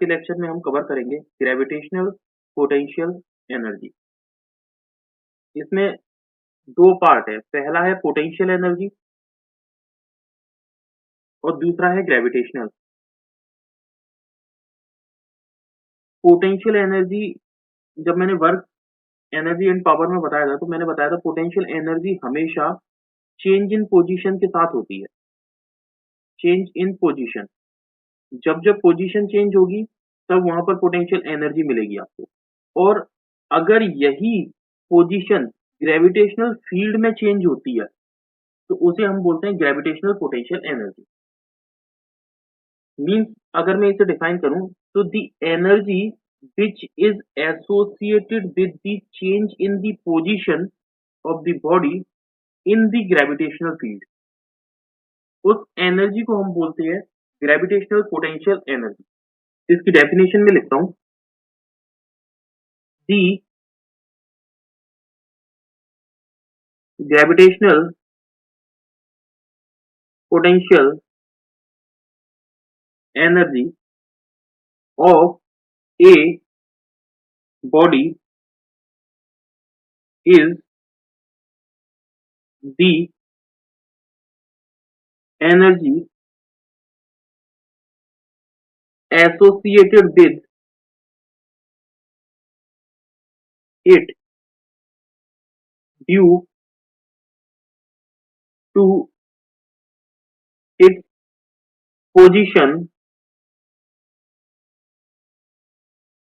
के लेक्चर में हम कवर करेंगे ग्रेविटेशनल पोटेंशियल एनर्जी। इसमें दो पार्ट है, पहला है पोटेंशियल एनर्जी और दूसरा है ग्रेविटेशनल। पोटेंशियल एनर्जी जब मैंने वर्क एनर्जी एंड पावर में बताया था, तो मैंने बताया था पोटेंशियल एनर्जी हमेशा चेंज इन पोजीशन के साथ होती है। चेंज इन पोजीशन, जब जब पोजीशन चेंज होगी तब वहां पर पोटेंशियल एनर्जी मिलेगी आपको। और अगर यही पोजीशन ग्रेविटेशनल फील्ड में चेंज होती है तो उसे हम बोलते हैं ग्रेविटेशनल पोटेंशियल एनर्जी। मीन्स अगर मैं इसे डिफाइन करूं तो the energy which is associated with the change in the position of the body in the gravitational field, उस एनर्जी को हम बोलते हैं ग्रेविटेशनल पोटेंशियल एनर्जी। इसकी डेफिनेशन में लिखता हूं, दी gravitational potential energy of a body is the energy associated with it due to its position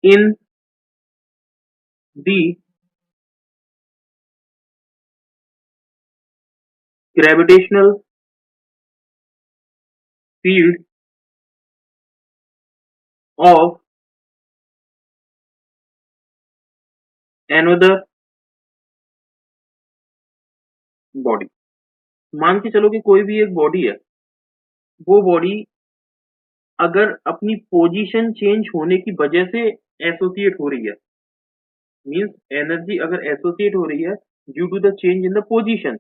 in the gravitational field of another body। मान के चलो कि कोई भी एक बॉडी है, वो बॉडी अगर अपनी पोजीशन चेंज होने की वजह से एसोसिएट हो रही है, मींस एनर्जी अगर एसोसिएट हो रही है due to the change in the position,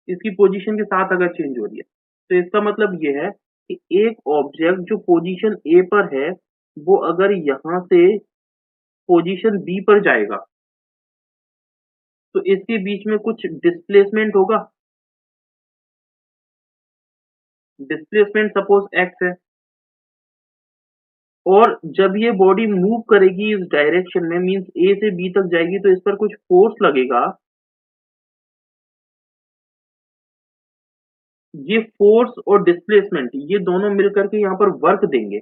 इसकी पोजीशन के साथ अगर चेंज हो रही है, तो इसका मतलब ये है कि एक ऑब्जेक्ट जो पोजीशन ए पर है वो अगर यहाँ से पोजीशन बी पर जाएगा तो इसके बीच में कुछ डिस्प्लेसमेंट होगा। डिस्प्लेसमेंट सपोज एक्स है, और जब ये बॉडी मूव करेगी इस डायरेक्शन में, मींस ए से बी तक जाएगी, तो इस पर कुछ फोर्स लगेगा। ये फोर्स और डिस्प्लेसमेंट ये दोनों मिलकर के यहाँ पर वर्क देंगे।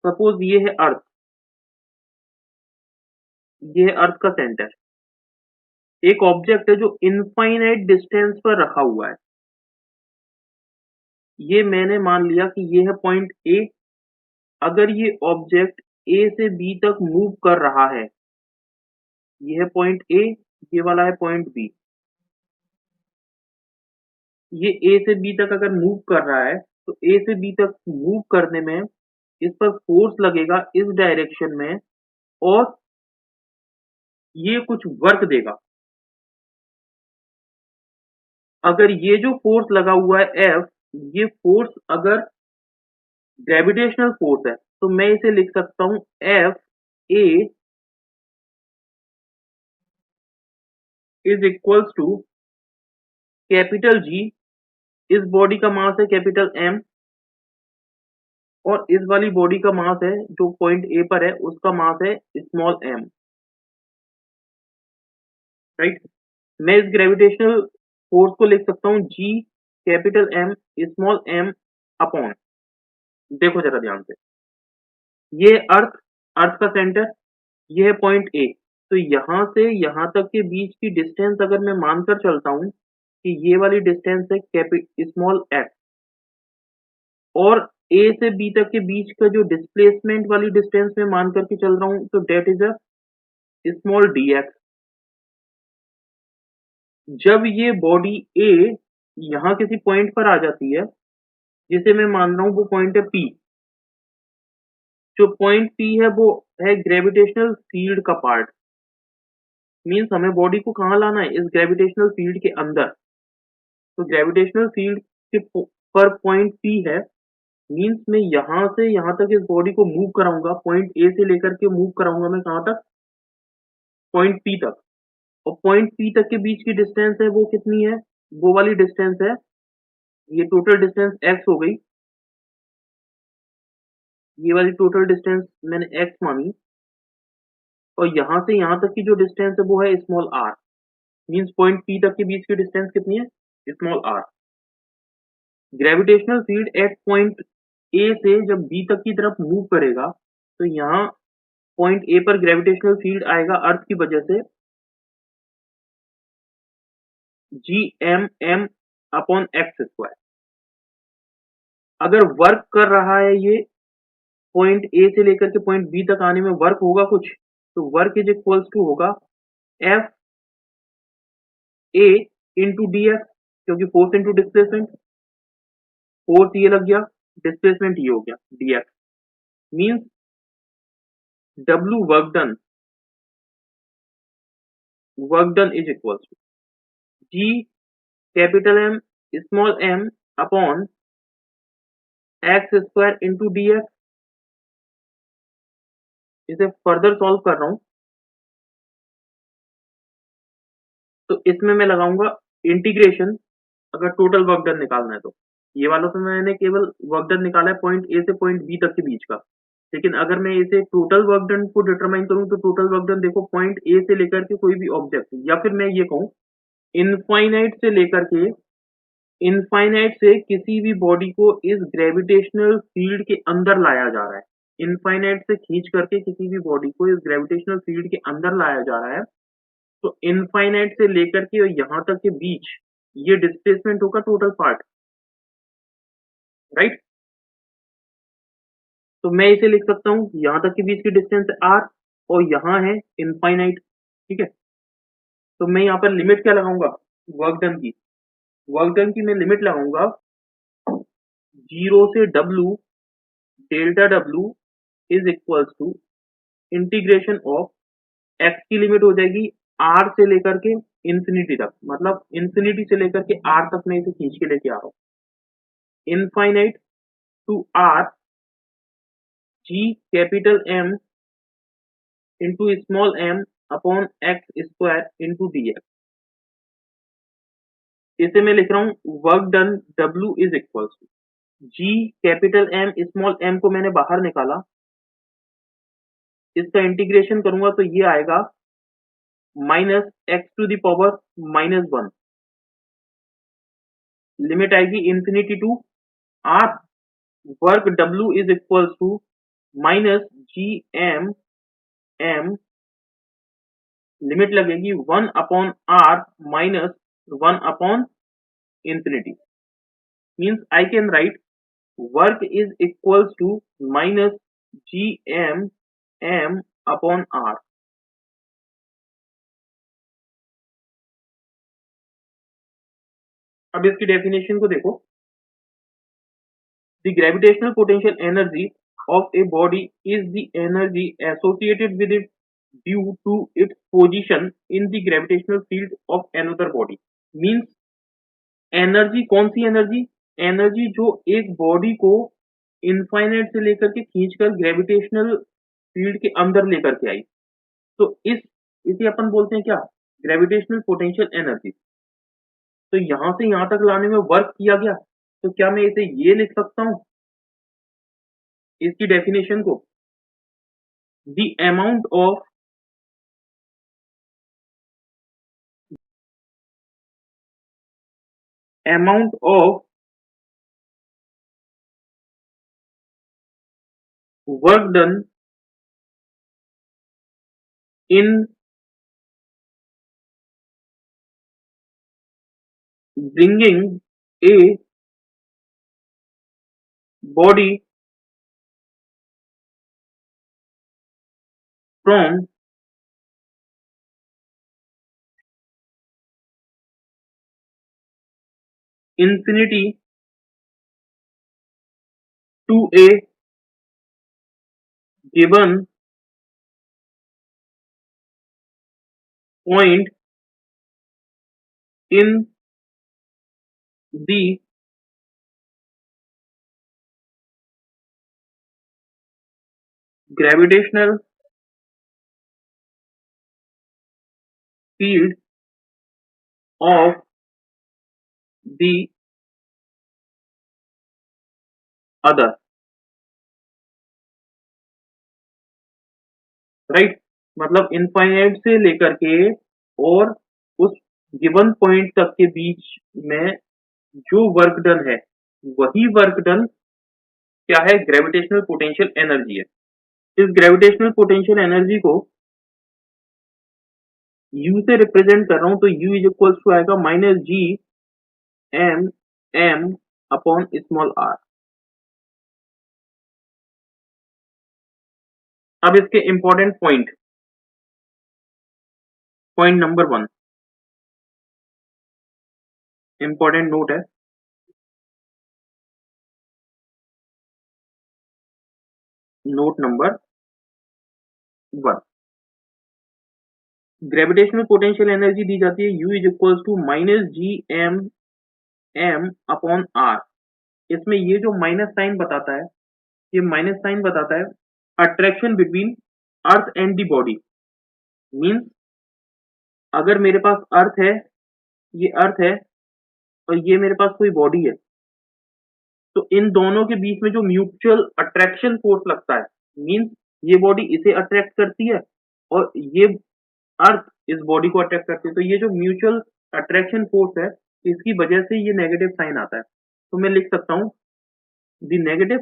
सपोज ये है अर्थ, ये है अर्थ का सेंटर। एक ऑब्जेक्ट है जो इनफाइनाइट डिस्टेंस पर रखा हुआ है, ये मैंने मान लिया कि ये है पॉइंट ए। अगर ये ऑब्जेक्ट ए से बी तक मूव कर रहा है, ये है पॉइंट ए, ये वाला है पॉइंट बी, ये ए से बी तक अगर मूव कर रहा है तो ए से बी तक मूव करने में इस पर फोर्स लगेगा इस डायरेक्शन में, और ये कुछ वर्क देगा। अगर ये जो फोर्स लगा हुआ है एफ, ये फोर्स अगर ग्रेविटेशनल फोर्स है तो मैं इसे लिख सकता हूं F A is equals to capital G, इस बॉडी का मास है कैपिटल एम, और इस वाली बॉडी का मास है जो पॉइंट ए पर है उसका मास है स्मॉल एम। राइट, मैं इस ग्रेविटेशनल फोर्स को लिख सकता हूं G capital M small M upon, देखो जरा ध्यान से, ये अर्थ, अर्थ का सेंटर, ये है पॉइंट ए, तो यहां से यहां तक के बीच की डिस्टेंस अगर मैं मानकर चलता हूं कि ये वाली डिस्टेंस है स्मॉल एक्स, और ए से बी तक के बीच का जो डिस्प्लेसमेंट वाली डिस्टेंस में मान करके चल रहा हूं तो that is a small D X. जब ये बॉडी ए यहाँ किसी पॉइंट पर आ जाती है, जिसे मैं मान रहा हूं वो पॉइंट है पी, जो पॉइंट पी है वो है ग्रेविटेशनल फील्ड का पार्ट। मीन्स हमें बॉडी को कहाँ लाना है, इस ग्रेविटेशनल फील्ड के अंदर। तो ग्रेविटेशनल फील्ड के पर पॉइंट पी है, मीन्स मैं यहाँ से यहाँ तक इस बॉडी को मूव कराऊंगा, पॉइंट ए से लेकर के मूव कराऊंगा मैं कहाँ तक, पॉइंट पी तक। और पॉइंट पी तक के बीच की डिस्टेंस है वो कितनी है, वो वाली डिस्टेंस है, ये टोटल डिस्टेंस एक्स हो गई, ये वाली टोटल डिस्टेंस मैंने एक्स मानी। और यहाँ से यहाँ तक की जो डिस्टेंस है वो है small R, means point P तक के बीच की डिस्टेंस कितनी है, small R. Gravitational field at point A से जब बी तक की तरफ मूव करेगा तो यहाँ पॉइंट ए पर ग्रेविटेशनल फील्ड आएगा अर्थ की वजह से G M M upon X square. अगर वर्क कर रहा है ये पॉइंट ए से लेकर के पॉइंट बी तक आने में वर्क होगा कुछ, तो वर्क इज इक्वल्स टू होगा F A into D X, क्योंकि फोर्स इंटू डिस्प्लेसमेंट, फोर्स ये लग गया, डिस्प्लेसमेंट ये हो गया D X, means W work done is equals to G capital M small M upon X square into D X. इसे further solve कर रहा हूं तो इसमें मैं लगाऊंगा इंटीग्रेशन, अगर टोटल वर्क डन निकालना है तो। ये वाला तो मैंने केवल वर्क डन निकाला है पॉइंट ए से पॉइंट बी तक के बीच का, लेकिन अगर मैं इसे टोटल वर्क डन को डिटरमाइन करूं तो टोटल वर्क डन देखो पॉइंट ए से लेकर के कोई भी ऑब्जेक्ट, या फिर मैं ये कहूं इनफाइनाइट से लेकर के इनफाइनाइट से किसी भी बॉडी को इस ग्रेविटेशनल फील्ड के अंदर लाया जा रहा है, इनफाइनाइट से खींच करके किसी भी बॉडी को इस ग्रेविटेशनल फील्ड के अंदर लाया जा रहा है, तो इनफाइनाइट से लेकर के यहां तक के बीच ये डिस्प्लेसमेंट होगा टोटल पार्ट, राइट। तो मैं इसे लिख सकता हूं यहां तक के बीच की डिस्टेंस है आर और यहां है इनफाइनाइट, ठीक है। तो मैं यहाँ पर लिमिट क्या लगाऊंगा, वर्क डन की, वर्क डन की मैं लिमिट लगाऊंगा 0 से W, delta W is equals to integration of X की लिमिट हो जाएगी आर से लेकर के इंफिनिटी तक, मतलब इंफिनिटी से लेकर के आर तक मैं इसे खींच के लेके आ रहा हूँ, infinite to R G capital M into small M upon X square into D X. इसे मैं लिख रहा हूं work done W is equals to G capital M small M को मैंने बाहर निकाला, इसका इंटीग्रेशन करूंगा तो ये आएगा minus X to the power -1, limit आएगी infinity to R, work W is equals to minus G M M, limit लगेगी 1/r minus 1/, means I can write work is equals to minus gm m upon r। अब इसकी definition को देखो, the gravitational potential energy of a body is the energy associated with it due to its position in the gravitational field of another body। means energy कौन सी energy, energy जो एक body को infinite से लेकर के खींचकर ग्रेविटेशनल फील्ड के अंदर लेकर के आई, तो इसे अपन बोलते हैं क्या, ग्रेविटेशनल पोटेंशियल एनर्जी। तो यहां से यहां तक लाने में वर्क किया गया, तो क्या मैं इसे ये लिख सकता हूं इसकी डेफिनेशन को, the amount of work done in bringing a body from infinity to a given point in the gravitational field of the other, right. मतलब इनफाइनाइट से लेकर के और उस गिवन पॉइंट तक के बीच में जो वर्क डन है, वही वर्क डन क्या है, ग्रेविटेशनल पोटेंशियल एनर्जी है। इस ग्रेविटेशनल पोटेंशियल एनर्जी को U से रिप्रेजेंट कर रहा हूं, तो U इज इक्वल टू आएगा -G m upon small r। अब इसके important point, point number 1 important note है। Note number 1, gravitational potential energy दी जाती है U is equal to -G m upon r। इसमें ये जो माइनस साइन बताता है, ये माइनस साइन बताता है attraction between earth and the body. Means अगर मेरे पास अर्थ है, ये अर्थ है और ये मेरे पास कोई बॉडी है, तो इन दोनों के बीच में जो म्यूचुअल अट्रैक्शन फोर्स लगता है, मीन्स ये बॉडी इसे अट्रैक्ट करती है और ये अर्थ इस बॉडी को अट्रैक्ट करती है, तो ये जो म्यूचुअल अट्रैक्शन फोर्स है, इसकी वजह से ये नेगेटिव साइन आता है। तो मैं लिख सकता हूं the negative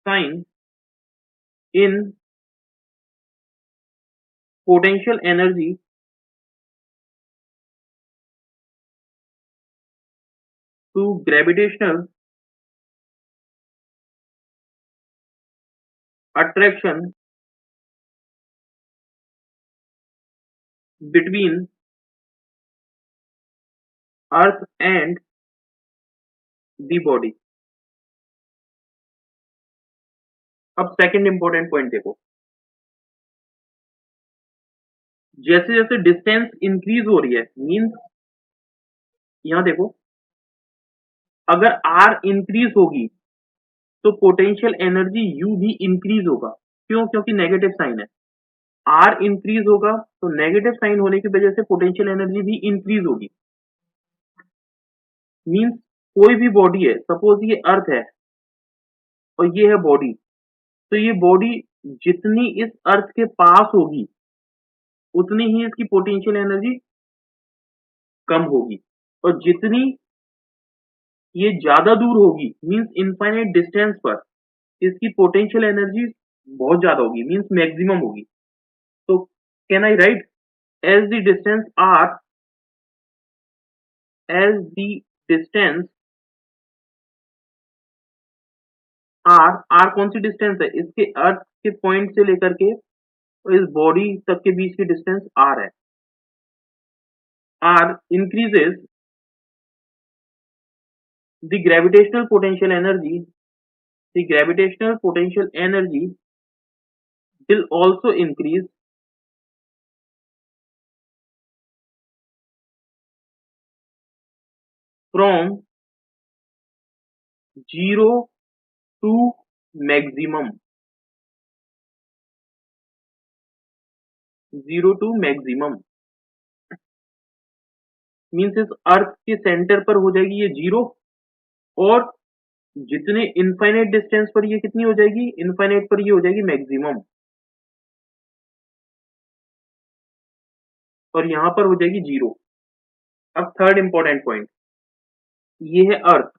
sign in potential energy to gravitational attraction between earth and the body। अब सेकंड इंपॉर्टेंट पॉइंट देखो, जैसे जैसे डिस्टेंस इंक्रीज हो रही है, मींस यहां देखो, अगर r इंक्रीज होगी तो पोटेंशियल एनर्जी u भी इंक्रीज होगा। क्यों? क्योंकि नेगेटिव साइन है। r इंक्रीज होगा तो नेगेटिव साइन होने की वजह से पोटेंशियल एनर्जी भी इंक्रीज होगी। मींस कोई भी बॉडी है, सपोज ये अर्थ है और ये है बॉडी, तो ये बॉडी जितनी इस अर्थ के पास होगी उतनी ही इसकी पोटेंशियल एनर्जी कम होगी, और जितनी ये ज्यादा दूर होगी, मींस इनफाइनाइट डिस्टेंस पर, इसकी पोटेंशियल एनर्जी बहुत ज्यादा होगी, मींस मैक्सिमम होगी। तो can I write as the distance R, as the distance R कौन सी डिस्टेंस है, इसके अर्थ के पॉइंट से लेकर के और इस बॉडी तक के बीच की डिस्टेंस आर है। R increases the gravitational potential energy, the gravitational potential energy will also increase from 0 to maximum, 0 to maximum means इस अर्थ के सेंटर पर हो जाएगी ये 0, और जितने इनफाइनाइट डिस्टेंस पर ये कितनी हो जाएगी, इनफाइनाइट पर ये हो जाएगी मैक्सिमम, और यहां पर हो जाएगी 0। अब थर्ड इंपॉर्टेंट पॉइंट, ये है अर्थ,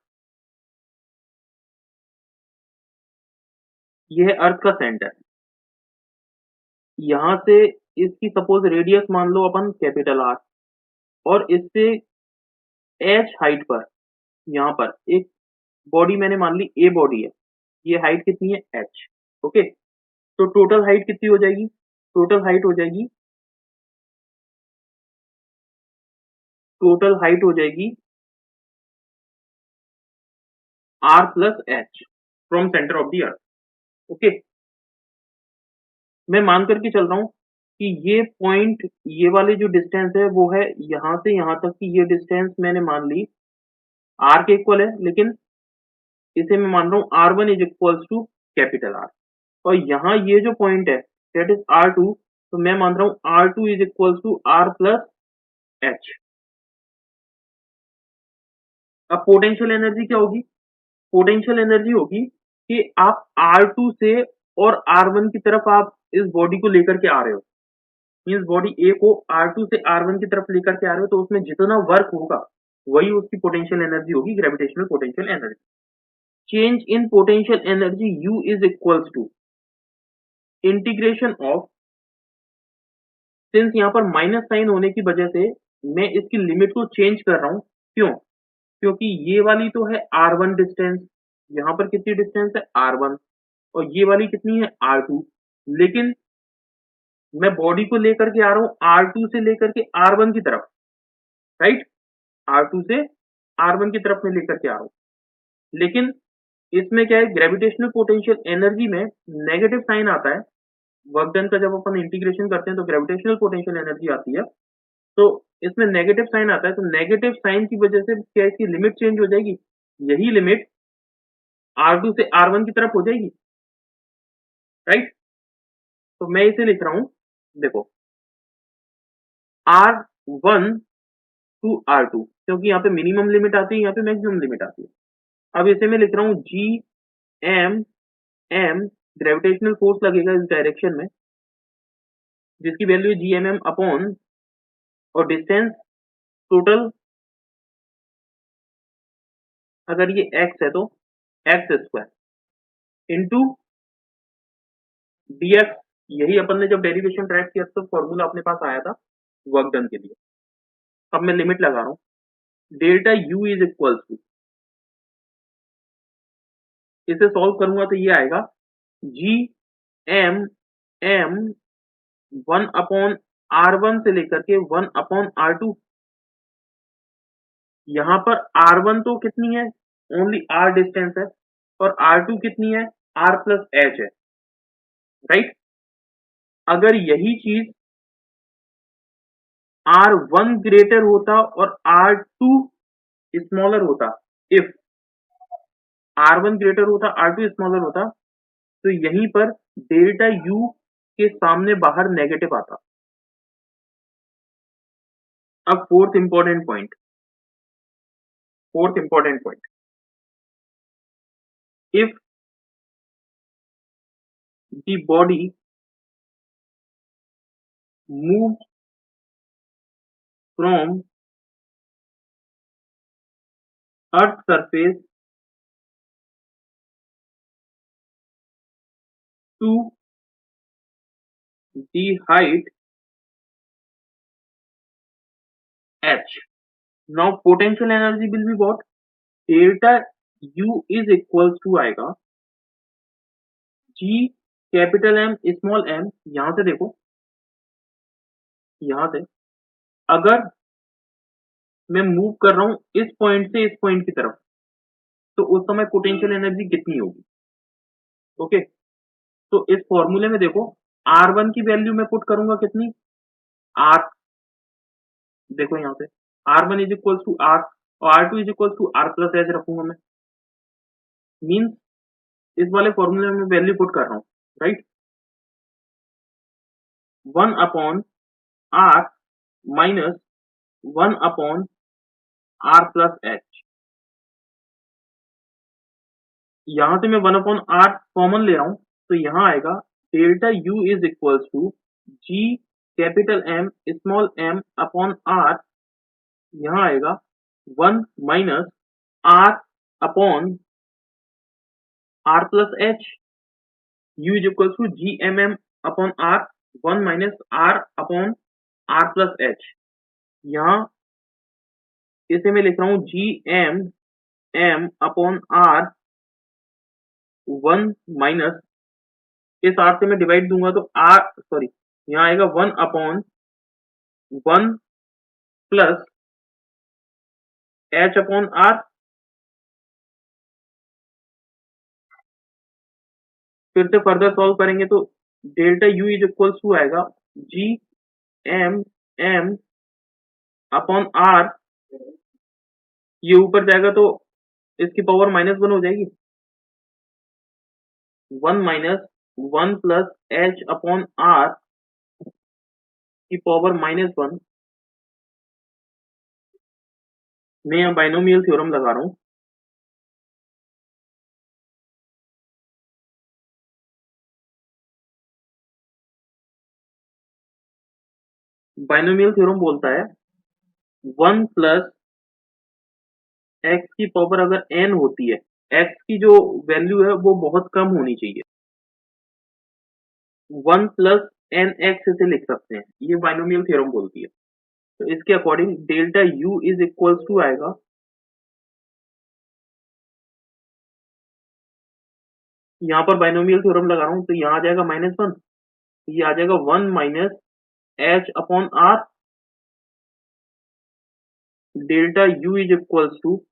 ये है अर्थ का सेंटर। यहां से इसकी सपोज रेडियस मान लो अपन कैपिटल आर, और इससे एच हाइट पर, यहां पर एक बॉडी मैंने मान ली ए बॉडी है, ये हाइट कितनी है एच। ओके, तो टोटल हाइट कितनी हो जाएगी, टोटल हाइट हो जाएगी, टोटल हाइट हो जाएगी R plus H from centre of the earth. Okay, मैं मान करके चल रहा हूं कि ये पॉइंट, ये वाली जो डिस्टेंस है वो है यहां से यहां तक की, ये डिस्टेंस मैंने मान ली आर के इक्वल है, लेकिन इसे मैं मान रहा हूँ R1 is equals to capital R, और यहाँ ये जो पॉइंट है दैट इज R2, तो मैं मान रहा हूँ R2 is equals to R plus H। अब पोटेंशियल एनर्जी क्या होगी? पोटेंशियल एनर्जी होगी कि आप R2 से और R1 की तरफ आप इस बॉडी को लेकर के आ रहे हो, मीन्स बॉडी ए को R2 से R1 की तरफ लेकर के आ रहे हो, तो उसमें जितना वर्क होगा वही उसकी पोटेंशियल एनर्जी होगी, gravitational potential energy. Change in potential energy U is equals to integration of, since यहाँ पर माइनस साइन होने की वजह से मैं इसकी लिमिट को चेंज कर रहा हूँ। क्यों? क्योंकि ये वाली तो है R1 डिस्टेंस, यहाँ पर कितनी डिस्टेंस है R1, और ये वाली कितनी है R2, लेकिन मैं बॉडी को लेकर के आ रहा हूँ R2 से लेकर के R1 की तरफ, राइट? R2 से R1 की तरफ मैं लेकर के आ रहा हूँ, लेकिन इसमें क्या है, ग्रेविटेशनल पोटेंशियल एनर्जी में नेगेटिव साइन आता है। वर्क डन का जब अपन इंटीग्रेशन करते हैं तो ग्रेविटेशनल पोटेंशियल एनर्जी आती है, तो इसमें नेगेटिव साइन आता है, तो नेगेटिव साइन की वजह से क्या इसकी लिमिट चेंज हो जाएगी, यही लिमिट R2 से R1 की तरफ हो जाएगी, राइट? तो मैं इसे लिख रहा हूं, देखो R1 टू R2, क्योंकि यहाँ पे मिनिमम लिमिट आती है, यहाँ पे मैक्सिमम लिमिट आती है। अब इसे मैं लिख रहा हूँ GM ग्रेविटेशनल फोर्स लगेगा इस डायरेक्शन में, जिसकी वैल्यू है GMM अपॉन, और डिस्टेंस टोटल अगर ये x है तो x स्क्वायर इंटू dx, यही अपन ने जब डेरिवेशन ट्रैक किया तो फॉर्मूला अपने पास आया था वर्क डन के लिए। अब मैं लिमिट लगा रहा हूँ, delta U is equals to, इसे सॉल्व करूंगा तो ये आएगा GMM 1/R1 से लेकर के 1/R2। यहाँ पर R1 तो कितनी है, ओनली R डिस्टेंस है, और R2 कितनी है, R प्लस H है, राइट? अगर यही चीज R1 ग्रेटर होता और R2 स्मॉलर होता, इफ R1 ग्रेटर होता R2 स्मॉलर होता, तो यहीं पर डेल्टा U के सामने बाहर नेगेटिव आता। अब fourth important point, if the body move from earth surface to the height h, now potential energy will be what, delta U is equals to आएगा G capital M small m, यहां से देखो, यहां से अगर मैं मूव कर रहा हूं इस पॉइंट से इस पॉइंट की तरफ, तो उस समय पोटेंशियल एनर्जी कितनी होगी? ओके, तो इस फॉर्मूले में देखो R1 की वैल्यू मैं पुट करूंगा कितनी, R, देखो यहाँ से R1 is equals to R, और R2 is equals to R plus H रखूंगा मैं, मीन्स इस वाले फॉर्मूले में वैल्यू पुट कर रहा हूँ, right? 1/R minus 1/R plus H, यहां से मैं 1/R कॉमन ले रहा हूं, तो यहां आएगा delta U is equals to G capital M small m upon R, यहां आएगा 1 minus R upon R plus H, U is equals to GMM upon R, 1 minus R upon R plus H, यहाँ इसे मैं लिख रहा हूँ GMM upon R, 1 minus, इस R से मैं डिवाइड दूंगा तो R, सॉरी, यहाँ आएगा 1/1 प्लस H अपॉन R, फिर से फर्दर सॉल्व करेंगे तो delta U is equals to आएगा GMM अपॉन R, ये ऊपर जाएगा तो इसकी पावर -1 हो जाएगी, 1 minus 1 plus H upon R की पावर -1 मैं यहाँ बाइनोमियल थ्योरम लगा रहा हूँ। बाइनोमियल थ्योरम बोलता है 1 प्लस एक्स की पावर अगर एन होती है, एक्स की जो वैल्यू है वो बहुत कम होनी चाहिए। 1 प्लस एन एक्स इसे लिख सकते हैं, ये बाइनोमियल थ्योरम बोलती है। तो इसके according delta U is equals to आएगा यहाँ पर बाइनोमियल थ्योरम लगा रहा हूँ तो यहाँ आ जाएगा -1, ये आ जाएगा 1 minus H upon R delta U is equals to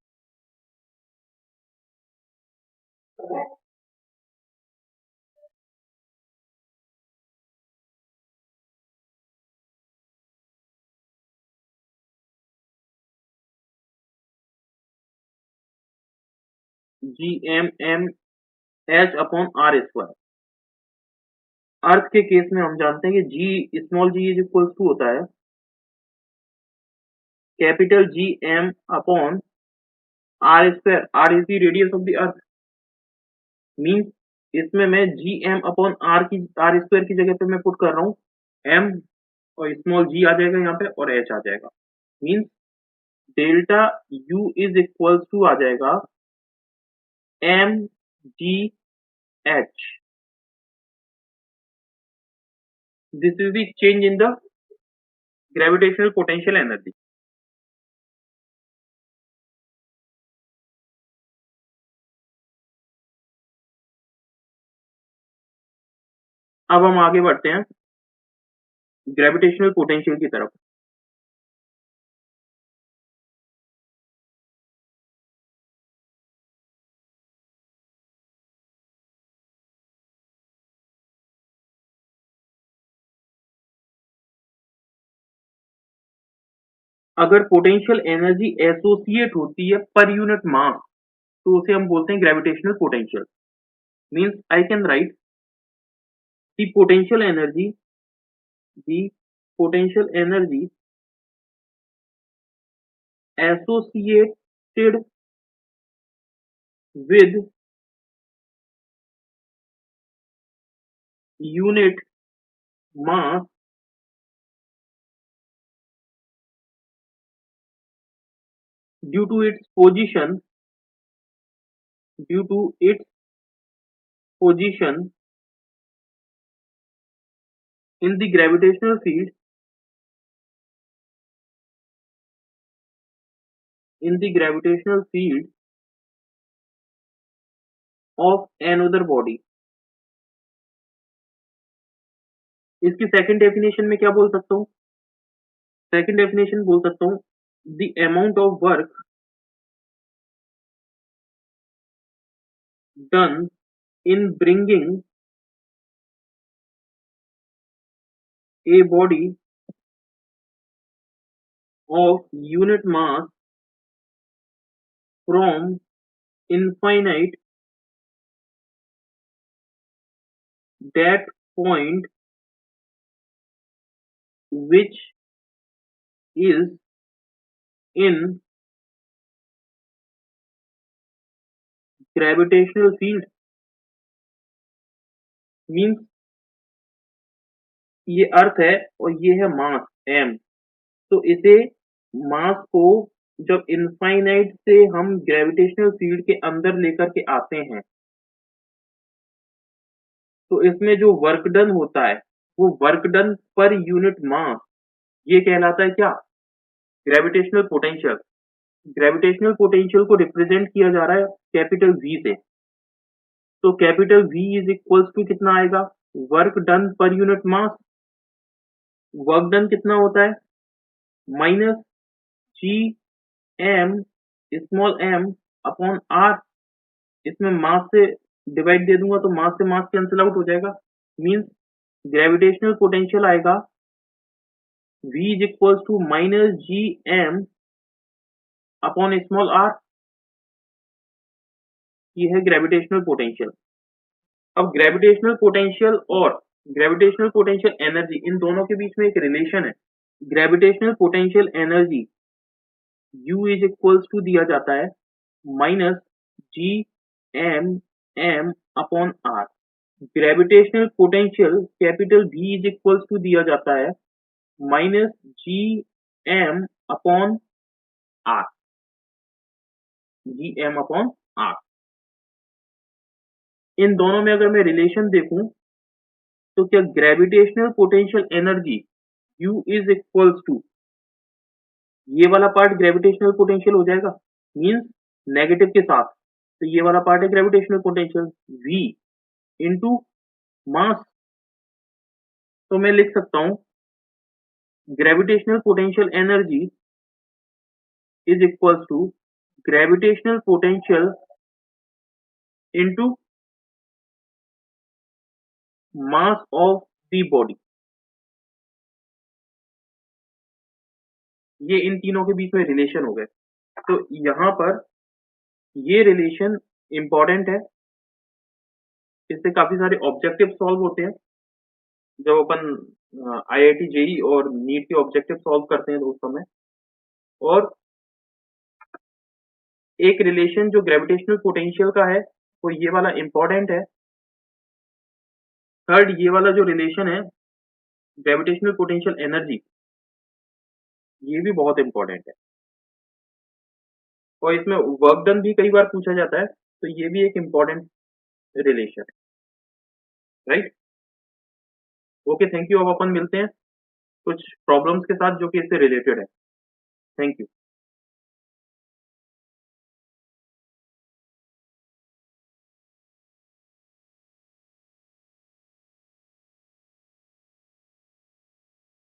G M M H upon R square. Earth के केस में हम जानते हैं कि G small G is equals to होता है capital G M upon R square. R is the radius of the earth. Means इसमें मैं G M upon R square की जगह पे मैं पुट कर रहा हूँ एम और स्मॉल जी आ जाएगा यहाँ पे और एच आ जाएगा। Means delta U is equals to आ जाएगा M G H. This is the change in the gravitational potential energy. अब हम आगे बढ़ते हैं ग्रेविटेशनल पोटेंशियल की तरफ। अगर पोटेंशियल एनर्जी एसोसिएट होती है पर यूनिट मास तो उसे हम बोलते हैं gravitational potential. Means I can write the potential energy associated with unit mass due to its position in the gravitational field of another body। इसकी सेकंड डेफिनेशन में क्या बोल सकता हूँ? सेकंड डेफिनेशन बोल सकता हूँ the amount of work done in bringing a body of unit mass from infinite that point which is in gravitational field। Means ये अर्थ है और ये है मास m। तो इसे मास को जब इनफाइनाइट से हम ग्रेविटेशनल फील्ड के अंदर लेकर के आते हैं तो इसमें जो वर्क डन होता है वो work done per unit mass ये कहलाता है क्या? Gravitational potential. ग्रेविटेशनल पोटेंशियल को रिप्रेजेंट किया जा रहा है कैपिटल V से। तो capital V is equals to कितना आएगा? Work done per unit mass. Work done कितना होता है? Minus G M small M upon R. इसमें मास से डिवाइड दे दूंगा तो मास कैंसिल आउट हो जाएगा। मीन्स ग्रेविटेशनल पोटेंशियल आएगा V is equals to minus G M upon small R. ये है ग्रेविटेशनल पोटेंशियल। अब ग्रेविटेशनल पोटेंशियल और ग्रेविटेशनल पोटेंशियल एनर्जी, इन दोनों के बीच में एक रिलेशन है। Gravitational potential energy U is equals to दिया जाता है minus G M M upon R. Gravitational potential capital V is equals to दिया जाता है minus G M upon R. G M upon R, इन दोनों में अगर मैं रिलेशन देखूं तो क्या gravitational potential energy U is equals to, ये वाला पार्ट ग्रेविटेशनल पोटेंशियल हो जाएगा, मींस नेगेटिव के साथ, तो ये वाला पार्ट है gravitational potential V into mass. तो मैं लिख सकता हूं gravitational potential energy is equals to gravitational potential into mass of the body. ये इन तीनों के बीच में रिलेशन हो गए। तो यहां पर ये रिलेशन इंपॉर्टेंट है, इससे काफी सारे ऑब्जेक्टिव सॉल्व होते हैं। जब अपन IIT जेई और नीट के ऑब्जेक्टिव सॉल्व करते हैं तो उस समय, और एक रिलेशन जो ग्रेविटेशनल पोटेंशियल का है वो ये वाला इंपॉर्टेंट है। थर्ड, ये वाला जो रिलेशन है ग्रेविटेशनल पोटेंशियल एनर्जी, ये भी बहुत इंपॉर्टेंट है, और इसमें वर्क डन भी कई बार पूछा जाता है, तो ये भी एक इंपॉर्टेंट रिलेशन है, राइट। Okay, thank you. अब अपन मिलते हैं कुछ प्रॉब्लम्स के साथ जो कि इससे रिलेटेड है। Thank you.